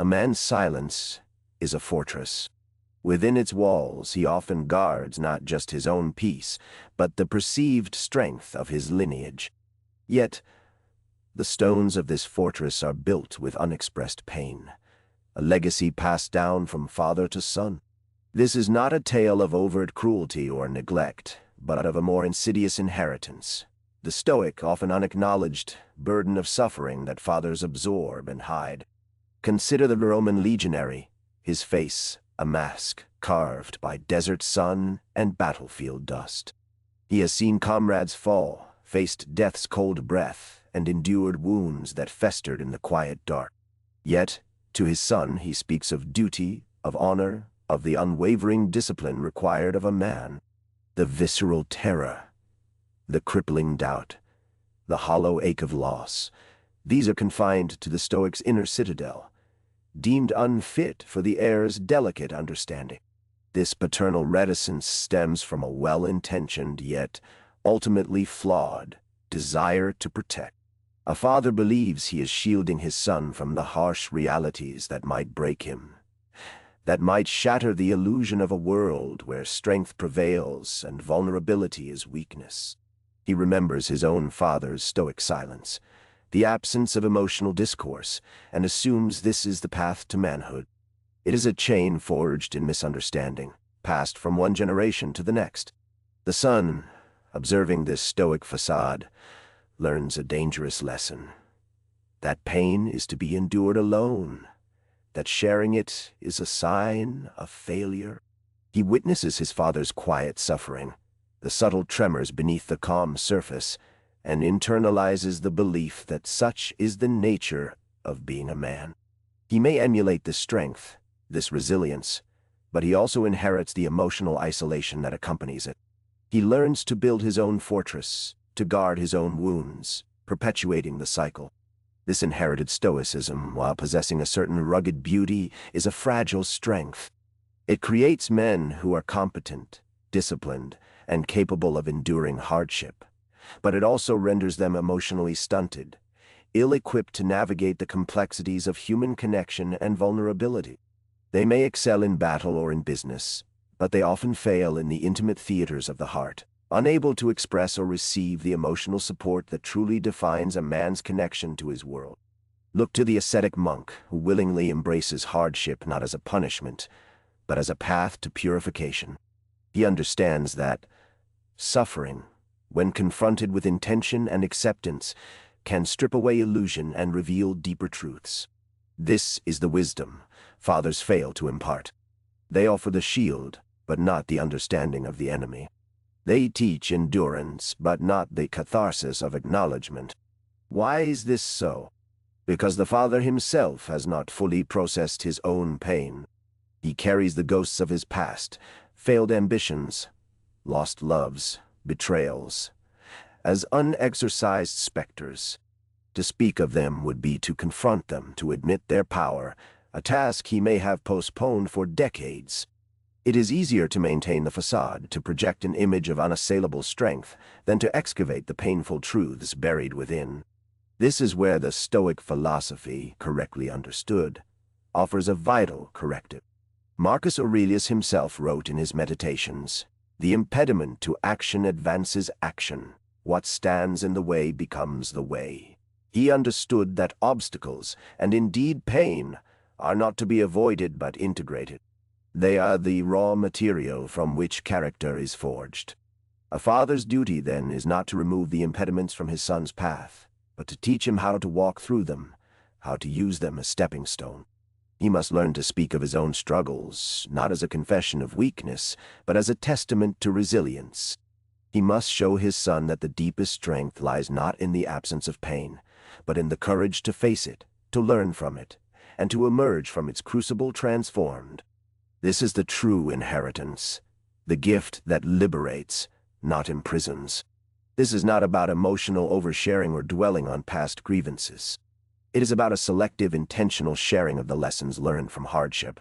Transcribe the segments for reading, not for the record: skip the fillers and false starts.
A man's silence is a fortress. Within its walls, he often guards not just his own peace, but the perceived strength of his lineage. Yet, the stones of this fortress are built with unexpressed pain, a legacy passed down from father to son. This is not a tale of overt cruelty or neglect, but of a more insidious inheritance, the stoic, often unacknowledged, burden of suffering that fathers absorb and hide. Consider the Roman legionary, his face a mask carved by desert sun and battlefield dust. He has seen comrades fall, faced death's cold breath, and endured wounds that festered in the quiet dark. Yet, to his son he speaks of duty, of honor, of the unwavering discipline required of a man. The visceral terror, the crippling doubt, the hollow ache of loss, these are confined to the Stoic's inner citadel, deemed unfit for the heir's delicate understanding. This paternal reticence stems from a well-intentioned, yet ultimately flawed, desire to protect. A father believes he is shielding his son from the harsh realities that might break him, that might shatter the illusion of a world where strength prevails and vulnerability is weakness. He remembers his own father's stoic silence, the absence of emotional discourse, and assumes this is the path to manhood. It is a chain forged in misunderstanding, passed from one generation to the next. The son, observing this stoic facade, learns a dangerous lesson. That pain is to be endured alone, that sharing it is a sign of failure. He witnesses his father's quiet suffering, the subtle tremors beneath the calm surface, and internalizes the belief that such is the nature of being a man. He may emulate this strength, this resilience, but he also inherits the emotional isolation that accompanies it. He learns to build his own fortress, to guard his own wounds, perpetuating the cycle. This inherited stoicism, while possessing a certain rugged beauty, is a fragile strength. It creates men who are competent, disciplined, and capable of enduring hardship, but it also renders them emotionally stunted, ill-equipped to navigate the complexities of human connection and vulnerability. They may excel in battle or in business, but they often fail in the intimate theaters of the heart, unable to express or receive the emotional support that truly defines a man's connection to his world. Look to the ascetic monk who willingly embraces hardship not as a punishment, but as a path to purification. He understands that suffering, when confronted with intention and acceptance, can strip away illusion and reveal deeper truths. This is the wisdom fathers fail to impart. They offer the shield, but not the understanding of the enemy. They teach endurance, but not the catharsis of acknowledgement. Why is this so? Because the father himself has not fully processed his own pain. He carries the ghosts of his past, failed ambitions, lost loves, betrayals, as unexorcised specters. To speak of them would be to confront them, to admit their power, a task he may have postponed for decades. It is easier to maintain the facade, to project an image of unassailable strength, than to excavate the painful truths buried within. This is where the Stoic philosophy, correctly understood, offers a vital corrective. Marcus Aurelius himself wrote in his Meditations, "The impediment to action advances action. What stands in the way becomes the way." He understood that obstacles, and indeed pain, are not to be avoided but integrated. They are the raw material from which character is forged. A father's duty, then, is not to remove the impediments from his son's path, but to teach him how to walk through them, how to use them as stepping stone. He must learn to speak of his own struggles, not as a confession of weakness, but as a testament to resilience. He must show his son that the deepest strength lies not in the absence of pain, but in the courage to face it, to learn from it, and to emerge from its crucible transformed. This is the true inheritance, the gift that liberates, not imprisons. This is not about emotional oversharing or dwelling on past grievances. It is about a selective, intentional sharing of the lessons learned from hardship.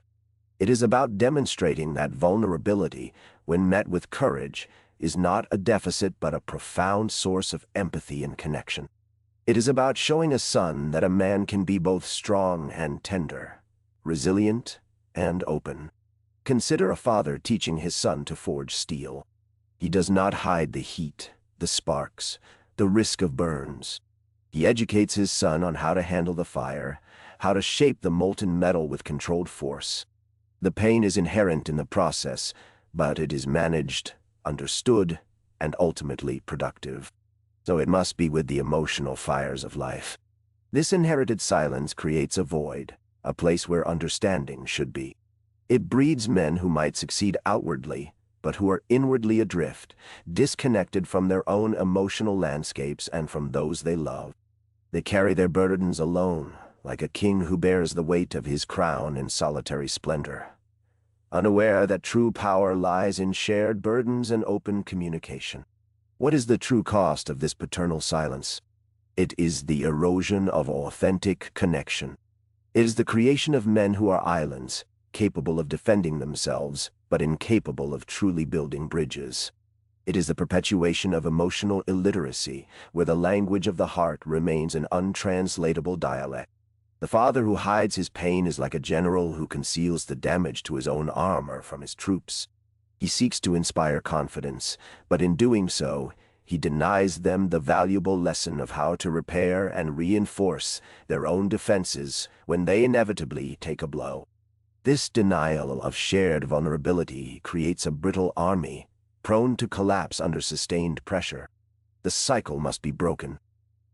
It is about demonstrating that vulnerability, when met with courage, is not a deficit but a profound source of empathy and connection. It is about showing a son that a man can be both strong and tender, resilient, and open. Consider a father teaching his son to forge steel. He does not hide the heat, the sparks, the risk of burns. He educates his son on how to handle the fire, how to shape the molten metal with controlled force. The pain is inherent in the process, but it is managed, understood, and ultimately productive. So it must be with the emotional fires of life. This inherited silence creates a void, a place where understanding should be. It breeds men who might succeed outwardly, but who are inwardly adrift, disconnected from their own emotional landscapes and from those they love. They carry their burdens alone, like a king who bears the weight of his crown in solitary splendor, unaware that true power lies in shared burdens and open communication. What is the true cost of this paternal silence? It is the erosion of authentic connection. It is the creation of men who are islands, capable of defending themselves, but incapable of truly building bridges. It is the perpetuation of emotional illiteracy, where the language of the heart remains an untranslatable dialect. The father who hides his pain is like a general who conceals the damage to his own armor from his troops. He seeks to inspire confidence, but in doing so, he denies them the valuable lesson of how to repair and reinforce their own defenses when they inevitably take a blow. This denial of shared vulnerability creates a brittle army, prone to collapse under sustained pressure. The cycle must be broken.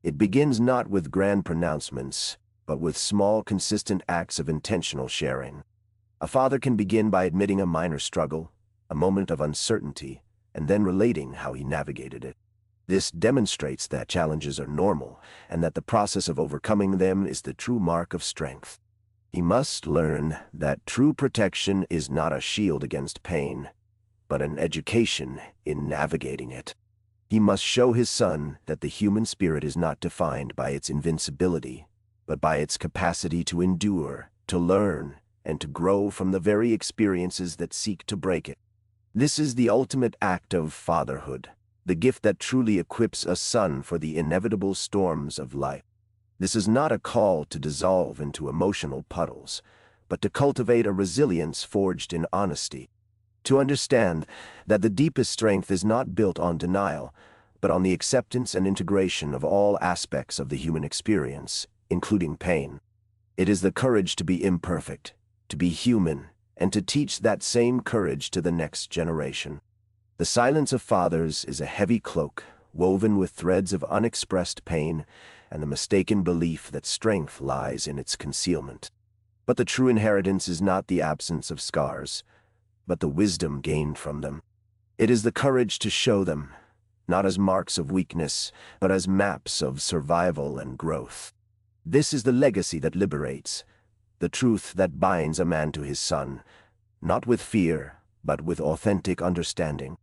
It begins not with grand pronouncements, but with small, consistent acts of intentional sharing. A father can begin by admitting a minor struggle, a moment of uncertainty, and then relating how he navigated it. This demonstrates that challenges are normal, and that the process of overcoming them is the true mark of strength. He must learn that true protection is not a shield against pain, but an education in navigating it. He must show his son that the human spirit is not defined by its invincibility, but by its capacity to endure, to learn, and to grow from the very experiences that seek to break it. This is the ultimate act of fatherhood, the gift that truly equips a son for the inevitable storms of life. This is not a call to dissolve into emotional puddles, but to cultivate a resilience forged in honesty. To understand that the deepest strength is not built on denial, but on the acceptance and integration of all aspects of the human experience, including pain. It is the courage to be imperfect, to be human, and to teach that same courage to the next generation. The silence of fathers is a heavy cloak, woven with threads of unexpressed pain and the mistaken belief that strength lies in its concealment. But the true inheritance is not the absence of scars, but the wisdom gained from them. It is the courage to show them, not as marks of weakness, but as maps of survival and growth. This is the legacy that liberates, the truth that binds a man to his son, not with fear, but with authentic understanding.